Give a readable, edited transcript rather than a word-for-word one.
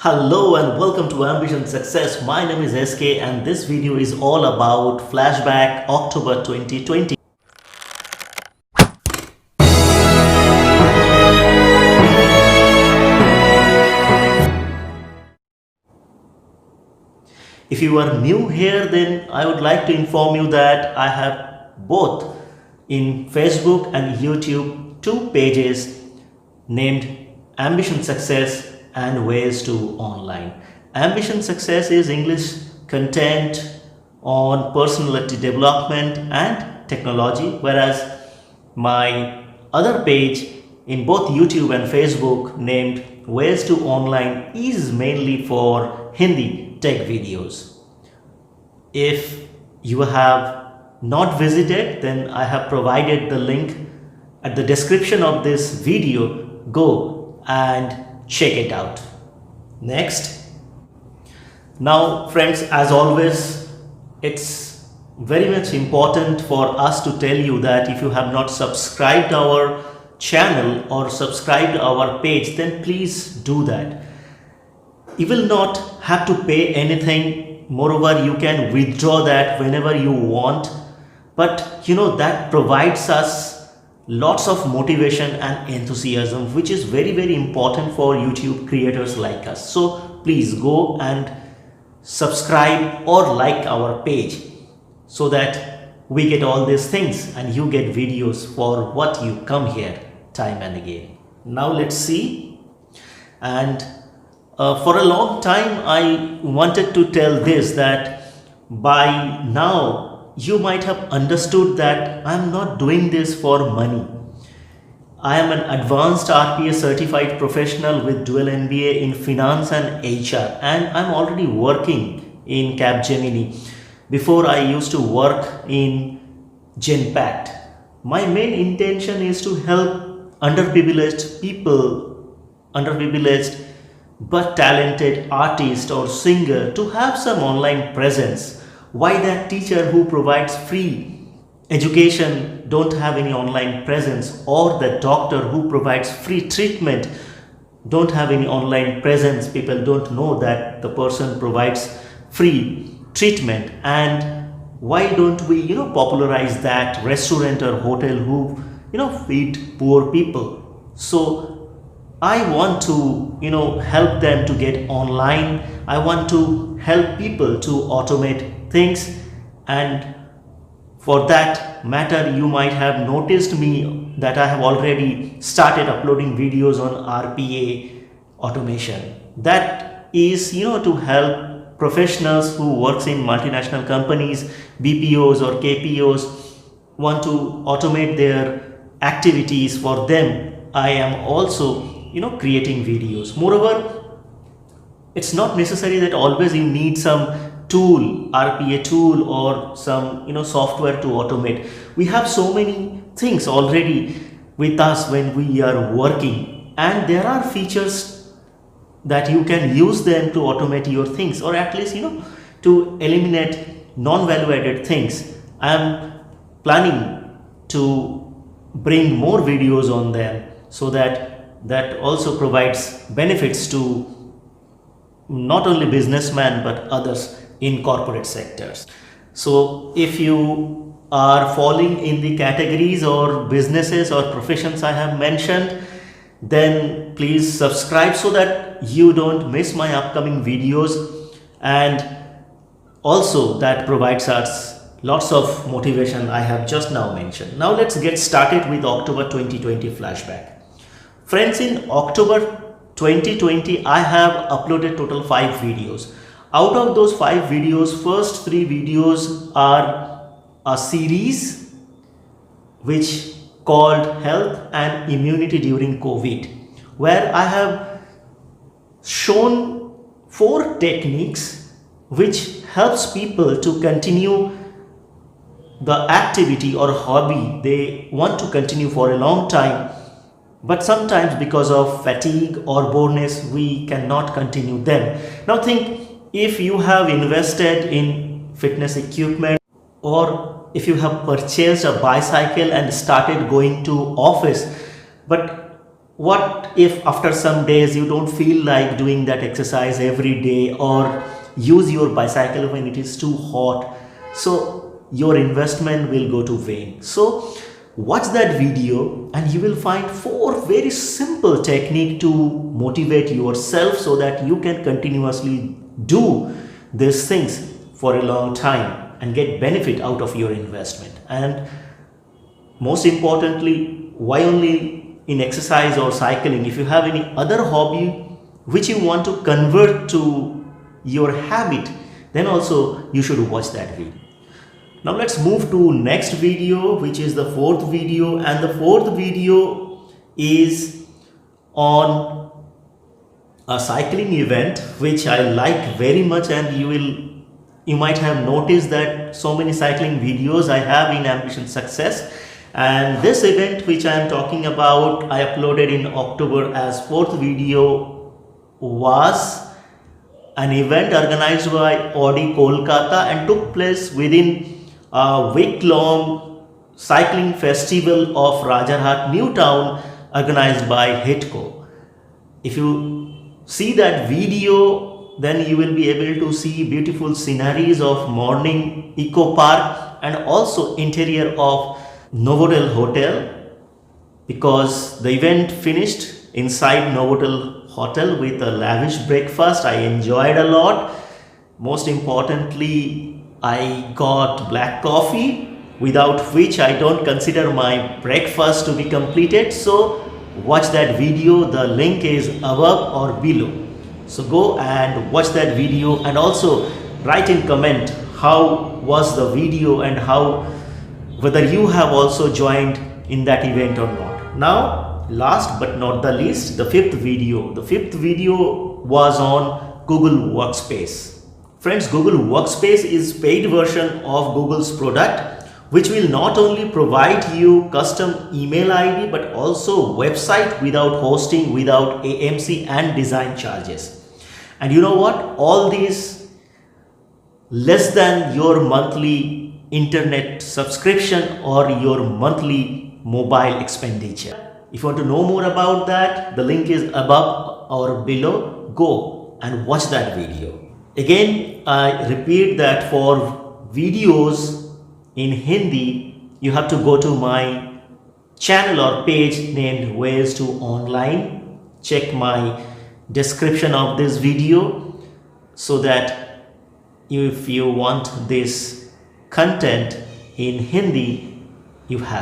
Hello and welcome to Ambition Success. My name is SK and this video is all about Flashback October 2020. If you are new here, then I would like to inform you that I have both in Facebook and YouTube two pages named Ambition Success and Ways to Online. Ambition Success is English content on personality development and technology, whereas my other page in both YouTube and Facebook named Ways to Online is mainly for Hindi tech videos. If you have not visited, then I have provided the link at the description of this video. Go and check it out. Next, now friends, as always, it's very much important for us to tell you that if you have not subscribed our channel or subscribed our page, then please do that. You will not have to pay anything. Moreover, you can withdraw that whenever you want, but that provides us lots of motivation and enthusiasm, which is very important for YouTube creators like us. So please go and subscribe or like our page so that we get all these things and you get videos for what you come here time and again. Now let's see. And for a long time I wanted to tell this, that by now you might have understood that I'm not doing this for money. I am an advanced RPA certified professional with dual MBA in finance and HR, and I'm already working in Capgemini. Before, I used to work in Genpact. My main intention is to help underprivileged people, underprivileged but talented artist or singer to have some online presence. Why that teacher who provides free education don't have any online presence, or the doctor who provides free treatment don't have any online presence? People don't know that the person provides free treatment. And why don't we popularize that restaurant or hotel who feed poor people? So I want to help them to get online. I want to help people to automate things, and for that matter you might have noticed me that I have already started uploading videos on RPA automation. That is to help professionals who works in multinational companies, BPOs or KPOs, want to automate their activities. For them I am also creating videos. Moreover, it's not necessary that always you need some tool, RPA tool, or some software to automate. We have so many things already with us when we are working, and there are features that you can use them to automate your things, or at least to eliminate non-value added things. I am planning to bring more videos on them, so that also provides benefits to not only businessmen but others in corporate sectors. So if you are falling in the categories or businesses or professions I have mentioned, then please subscribe so that you don't miss my upcoming videos, and also that provides us lots of motivation I have just now mentioned. Now let's get started with October 2020 flashback. Friends, in October 2020 I have uploaded total 5 videos. Out of those 5 videos, first 3 videos are a series which called Health and Immunity During COVID, where I have shown 4 techniques which helps people to continue the activity or hobby they want to continue for a long time, but sometimes because of fatigue or boredom we cannot continue them. Now think, if you have invested in fitness equipment, or if you have purchased a bicycle and started going to office, but what if after some days you don't feel like doing that exercise every day, or use your bicycle when it is too hot? So your investment will go to vain. So watch that video and you will find 4 very simple technique to motivate yourself so that you can continuously do these things for a long time and get benefit out of your investment. And most importantly, why only in exercise or cycling? If you have any other hobby which you want to convert to your habit, then also you should watch that video. Now let's move to next video, which is the 4th video, and the 4th video is on a cycling event which I like very much, and you might have noticed that so many cycling videos I have in Ambition Success. And this event which I am talking about, I uploaded in October as 4th video, was an event organized by Audi Kolkata and took place within a week-long cycling festival of Rajarhat New Town organized by Hitco. If you see that video, then you will be able to see beautiful sceneries of morning eco park and also interior of Novotel Hotel, because the event finished inside Novotel Hotel with a lavish breakfast. I enjoyed a lot. Most importantly, I got black coffee, without which I don't consider my breakfast to be completed. So watch that video. The link is above or below. So go and watch that video, and also write in comment how was the video and whether you have also joined in that event or not. Now last but not the least, the 5th video. The 5th video was on Google Workspace. Friends, Google Workspace is paid version of Google's product, which will not only provide you custom email ID but also website without hosting, without AMC and design charges. And you know what? All these less than your monthly internet subscription or your monthly mobile expenditure. If you want to know more about that, the link is above or below. Go and watch that video. Again, I repeat that for videos in Hindi, you have to go to my channel or page named Ways to Online. Check my description of this video so that if you want this content in Hindi, you have